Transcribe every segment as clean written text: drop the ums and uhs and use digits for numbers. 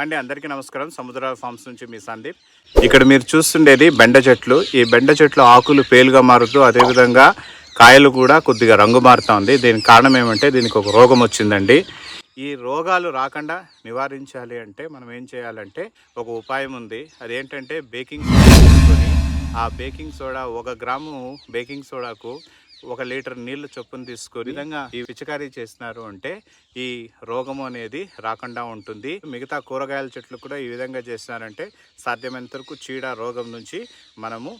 అండి అందరికీ నమస్కారం. సముద్ర ఫార్మ్స్ నుంచి మీ సందీప్. ఇక్కడ మీరు చూస్తుండేది బెండ చెట్లు. ఈ బెండ చెట్లు ఆకులు పేలుగా మారుతూ అదేవిధంగా కాయలు కూడా కొద్దిగా రంగు మారుతూ ఉంది. దీనికి కారణం ఏమంటే దీనికి ఒక రోగం వచ్చిందండి. ఈ రోగాలు రాకుండా నివారించాలి అంటే మనం ఏం చేయాలంటే ఒక ఉపాయం ఉంది. అదేంటంటే బేకింగ్ సోడా తీసుకొని ఆ బేకింగ్ సోడా 1 గ్రాము బేకింగ్ సోడాకు 1 లీటర్ నీళ్లు చొప్పున తీసుకొని విధంగా ఈ పిచికారీ చేసినారు అంటే ఈ రోగము అనేది రాకుండా ఉంటుంది. మిగతా కూరగాయల చెట్లు కూడా ఈ విధంగా చేసినారంటే సాధ్యమైనంత వరకు చీడ రోగం నుంచి మనము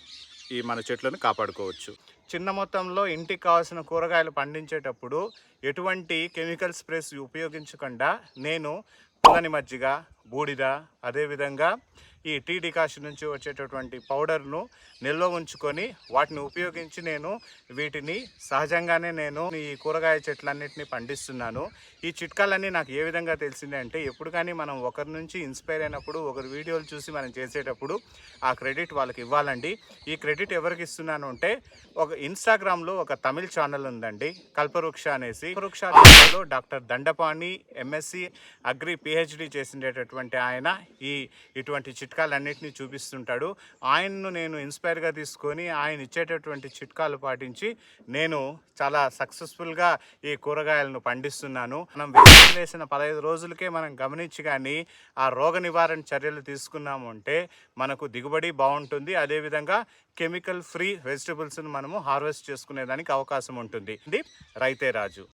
మన చెట్లను కాపాడుకోవచ్చు. చిన్న మొత్తంలో ఇంటికి కావాల్సిన కూరగాయలు పండించేటప్పుడు ఎటువంటి కెమికల్ స్ప్రేస్ ఉపయోగించకుండా నేను పుల్లని మజ్జిగ, బూడిద, అదేవిధంగా ఈ టీ డికాషన్ నుంచి వచ్చేటటువంటి పౌడర్ను నిల్వ ఉంచుకొని వాటిని ఉపయోగించి నేను వీటిని సహజంగానే నేను ఈ కూరగాయ చెట్లన్నింటినీ పండిస్తున్నాను. ఈ చిట్కాలన్నీ నాకు ఏ విధంగా తెలిసింది అంటే ఎప్పుడు కానీ మనం ఒకరి నుంచి ఇన్స్పైర్ అయినప్పుడు ఒకరి వీడియోలు చూసి మనం చేసేటప్పుడు ఆ క్రెడిట్ వాళ్ళకి ఇవ్వాలండి. ఈ క్రెడిట్ ఎవరికి ఇస్తున్నాను అంటే ఒక ఇన్స్టాగ్రామ్లో ఒక తమిళ్ ఛానల్ ఉందండి, కల్పవృక్ష అనేసి. కల్పవృక్ష ఛానల్లో doctor Dandapani MSc agri PhD చేసినటువంటి ఆయన ఇటువంటి చిట్కాలన్నింటినీ చూపిస్తుంటాడు. ఆయన్ను నేను ఇన్స్పైర్గా తీసుకొని ఆయన ఇచ్చేటటువంటి చిట్కాలు పాటించి నేను చాలా సక్సెస్ఫుల్గా ఈ కూరగాయలను పండిస్తున్నాను. మనం విత్తనం వేసిన 15 రోజులకే మనం గమనించి కానీ ఆ రోగ నివారణ చర్యలు తీసుకున్నాము అంటే మనకు దిగుబడి బాగుంటుంది. అదేవిధంగా కెమికల్ ఫ్రీ వెజిటబుల్స్ను మనము హార్వెస్ట్ చేసుకునేదానికి అవకాశం ఉంటుంది. ఇది రైతే రాజు.